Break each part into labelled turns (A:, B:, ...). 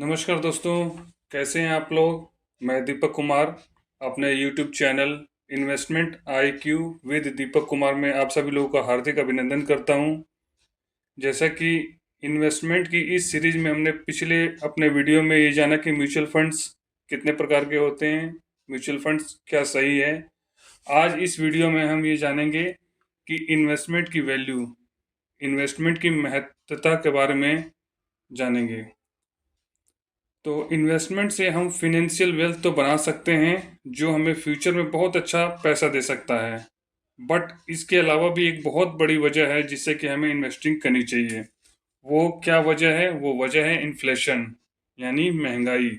A: नमस्कार दोस्तों, कैसे हैं आप लोग। मैं दीपक कुमार अपने YouTube channel investment IQ with Deepak Kumar में आप सभी लोगों का हार्दिक अभिनंदन करता हूं। जैसा कि इन्वेस्टमेंट की इस सीरीज में हमने पिछले अपने वीडियो में ये जाना कि म्यूचुअल फंड्स कितने प्रकार के होते हैं, म्यूचुअल फंड्स क्या सही है। आज इस वीडियो में हम ये जानेंगे कि इन्वेस्टमेंट की वैल्यू, इन्वेस्टमेंट की महत्वता के बारे में जानेंगे। तो इन्वेस्टमेंट से हम फिनेंशियल वेल्थ तो बना सकते हैं जो हमें फ्यूचर में बहुत अच्छा पैसा दे सकता है। बट इसके अलावा भी एक बहुत बड़ी वजह है जिससे कि हमें इन्वेस्टिंग करनी चाहिए। वो क्या वजह है? वो वजह है इन्फ्लेशन, यानी महंगाई।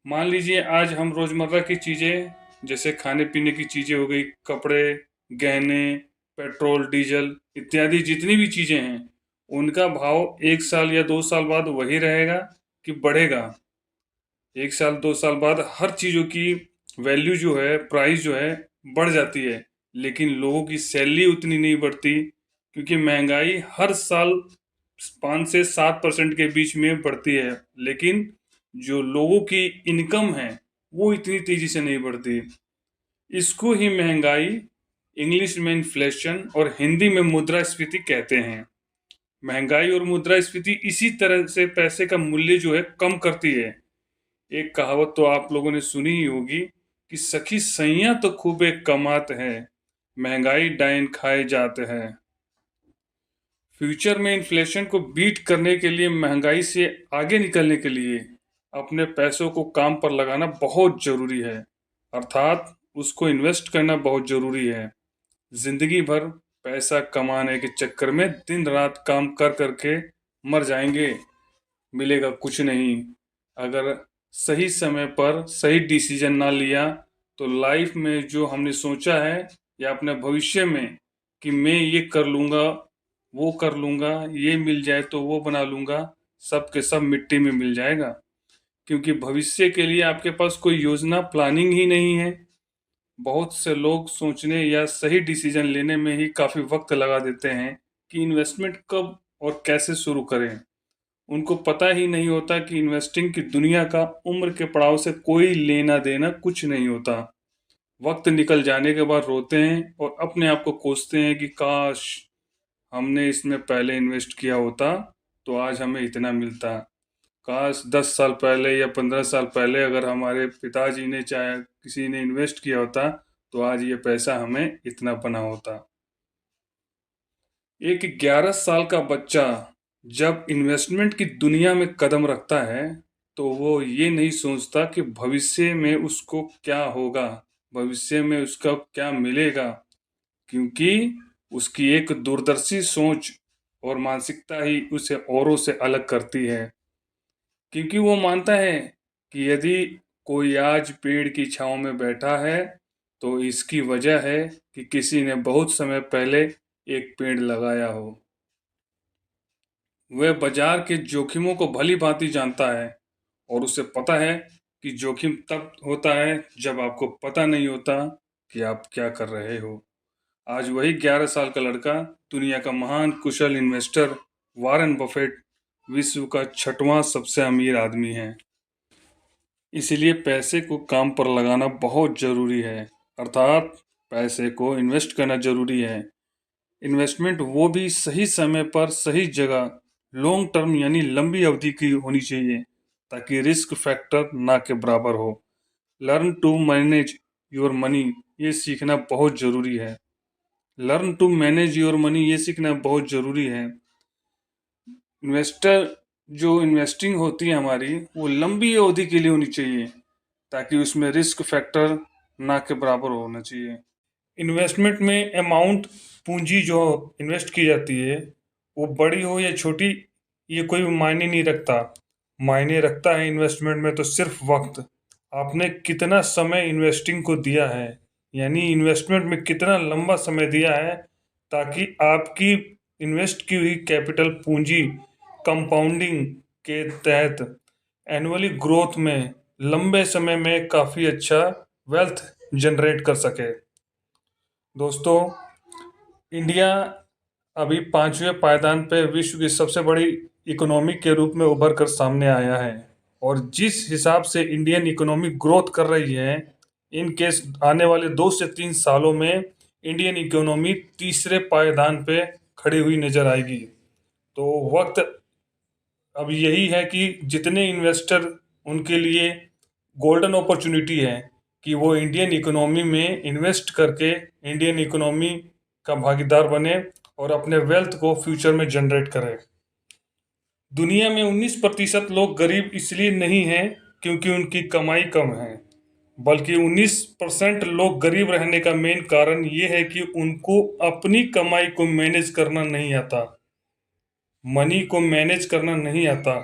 A: मान लीजिए आज हम रोज़मर्रा की चीज़ें जैसे खाने पीने की चीज़ें हो गई, कपड़े, गहने, पेट्रोल डीजल इत्यादि जितनी भी चीज़ें हैं, उनका भाव 1 साल या 2 साल बाद वही रहेगा कि बढ़ेगा। 1 साल 2 साल बाद हर चीज़ों की वैल्यू जो है, प्राइस जो है, बढ़ जाती है। लेकिन लोगों की सैलरी उतनी नहीं बढ़ती, क्योंकि महंगाई हर साल 5 से 7% के बीच में बढ़ती है। लेकिन जो लोगों की इनकम है वो इतनी तेजी से नहीं बढ़ती। इसको ही महंगाई, इंग्लिश में इन्फ्लेशन और हिंदी में मुद्रास्फीति कहते हैं। महंगाई और मुद्रास्फीति इसी तरह से पैसे का मूल्य जो है कम करती है। एक कहावत तो आप लोगों ने सुनी ही होगी कि सखी सैयां तो खूबे कमात है, महंगाई डाइन खाए जाते हैं। फ्यूचर में इन्फ्लेशन को बीट करने के लिए, महंगाई से आगे निकलने के लिए अपने पैसों को काम पर लगाना बहुत जरूरी है, अर्थात उसको इन्वेस्ट करना बहुत जरूरी है। जिंदगी भर पैसा कमाने के चक्कर में दिन रात काम कर करके मर जाएंगे, मिलेगा कुछ नहीं। अगर सही समय पर सही डिसीजन ना लिया तो लाइफ में जो हमने सोचा है या अपने भविष्य में कि मैं ये कर लूँगा, वो कर लूँगा, ये मिल जाए तो वो बना लूँगा, सब के सब मिट्टी में मिल जाएगा। क्योंकि भविष्य के लिए आपके पास कोई योजना, प्लानिंग ही नहीं है। बहुत से लोग सोचने या सही डिसीजन लेने में ही काफ़ी वक्त लगा देते हैं कि इन्वेस्टमेंट कब और कैसे शुरू करें। उनको पता ही नहीं होता कि इन्वेस्टिंग की दुनिया का उम्र के पड़ाव से कोई लेना देना कुछ नहीं होता। वक्त निकल जाने के बाद रोते हैं और अपने आप को कोसते हैं कि काश हमने इसमें पहले इन्वेस्ट किया होता तो आज हमें इतना मिलता। काश 10 साल पहले या 15 साल पहले अगर हमारे पिताजी ने, चाहे किसी ने इन्वेस्ट किया होता तो आज ये पैसा हमें इतना बना होता। एक 11 साल का बच्चा जब इन्वेस्टमेंट की दुनिया में कदम रखता है तो वो ये नहीं सोचता कि भविष्य में उसको क्या होगा, भविष्य में उसका क्या मिलेगा। क्योंकि उसकी एक दूरदर्शी सोच और मानसिकता ही उसे औरों से अलग करती है। क्योंकि वो मानता है कि यदि कोई आज पेड़ की छांव में बैठा है तो इसकी वजह है कि किसी ने बहुत समय पहले एक पेड़ लगाया हो। वह बाजार के जोखिमों को भली भांति जानता है और उसे पता है कि जोखिम तब होता है जब आपको पता नहीं होता कि आप क्या कर रहे हो। आज वही 11 साल का लड़का दुनिया का महान कुशल इन्वेस्टर वॉरेन बफेट विश्व का 6वां सबसे अमीर आदमी है। इसीलिए पैसे को काम पर लगाना बहुत ज़रूरी है, अर्थात पैसे को इन्वेस्ट करना ज़रूरी है। इन्वेस्टमेंट वो भी सही समय पर सही जगह, लॉन्ग टर्म यानी लंबी अवधि की होनी चाहिए ताकि रिस्क फैक्टर ना के बराबर हो। Learn to manage your money, ये सीखना बहुत ज़रूरी है। Learn to manage your money, ये सीखना बहुत ज़रूरी है। इन्वेस्टर जो इन्वेस्टिंग होती है हमारी, वो लंबी अवधि के लिए होनी चाहिए ताकि उसमें रिस्क फैक्टर ना के बराबर होना चाहिए। इन्वेस्टमेंट में अमाउंट, पूंजी जो इन्वेस्ट की जाती है, वो बड़ी हो या छोटी, ये कोई मायने नहीं रखता। मायने रखता है इन्वेस्टमेंट में तो सिर्फ वक्त। आपने कितना समय इन्वेस्टिंग को दिया है, यानी इन्वेस्टमेंट में कितना लंबा समय दिया है ताकि आपकी इन्वेस्ट की हुई कैपिटल, पूंजी कंपाउंडिंग के तहत एनुअली ग्रोथ में लंबे समय में काफ़ी अच्छा वेल्थ जनरेट कर सके। दोस्तों, इंडिया अभी 5वें पायदान पे विश्व की सबसे बड़ी इकोनॉमी के रूप में उभर कर सामने आया है। और जिस हिसाब से इंडियन इकोनॉमी ग्रोथ कर रही है, इन केस आने वाले 2 से 3 सालों में इंडियन इकोनॉमी तीसरे पायदान पे खड़ी हुई नजर आएगी। तो वक्त अब यही है कि जितने इन्वेस्टर, उनके लिए गोल्डन अपॉर्चुनिटी है कि वो इंडियन इकोनॉमी में इन्वेस्ट करके इंडियन इकोनॉमी का भागीदार बने और अपने वेल्थ को फ्यूचर में जनरेट करें। दुनिया में 19% लोग गरीब इसलिए नहीं हैं क्योंकि उनकी कमाई कम है, बल्कि 19% लोग गरीब रहने का मेन कारण ये है कि उनको अपनी कमाई को मैनेज करना नहीं आता, मनी को मैनेज करना नहीं आता।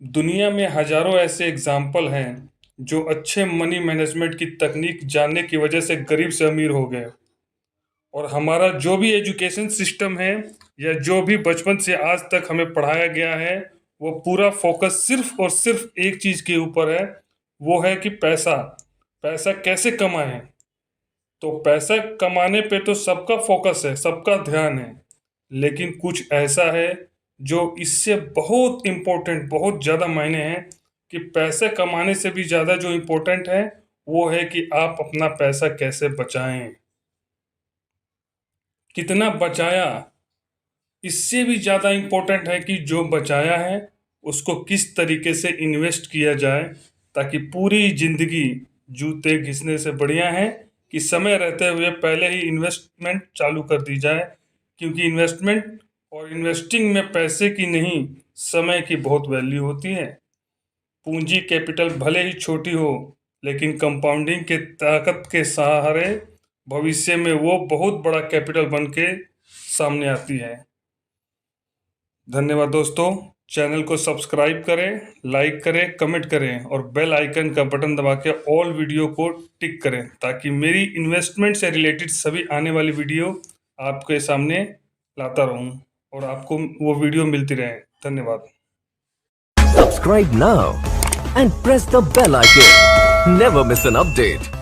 A: दुनिया में हजारों ऐसे एग्जाम्पल हैं जो अच्छे मनी मैनेजमेंट की तकनीक जानने की वजह से गरीब से अमीर हो गए। और हमारा जो भी एजुकेशन सिस्टम है या जो भी बचपन से आज तक हमें पढ़ाया गया है, वो पूरा फोकस सिर्फ और सिर्फ एक चीज़ के ऊपर है, वो है कि पैसा पैसा कैसे कमाएं। तो पैसा कमाने पे तो सबका फोकस है, सबका ध्यान है, लेकिन कुछ ऐसा है जो इससे बहुत इम्पोर्टेंट, बहुत ज़्यादा मायने हैं कि पैसे कमाने से भी ज़्यादा जो इम्पोर्टेंट है वो है कि आप अपना पैसा कैसे बचाएं, कितना बचाया। इससे भी ज़्यादा इम्पोर्टेंट है कि जो बचाया है उसको किस तरीके से इन्वेस्ट किया जाए, ताकि पूरी ज़िंदगी जूते घिसने से बढ़िया है कि समय रहते हुए पहले ही इन्वेस्टमेंट चालू कर दी जाए। क्योंकि इन्वेस्टमेंट और इन्वेस्टिंग में पैसे की नहीं, समय की बहुत वैल्यू होती है। पूंजी कैपिटल भले ही छोटी हो, लेकिन कंपाउंडिंग के ताकत के सहारे भविष्य में वो बहुत बड़ा कैपिटल बन के सामने आती है। धन्यवाद दोस्तों। चैनल को सब्सक्राइब करें, लाइक करें, कमेंट करें और बेल आइकन का बटन दबा के ऑल वीडियो को टिक करें, ताकि मेरी इन्वेस्टमेंट से रिलेटेड सभी आने वाली वीडियो आपके सामने लाता रहूं और आपको वो वीडियो मिलती रहे। धन्यवाद।
B: Subscribe now and press the bell icon. Never miss an update.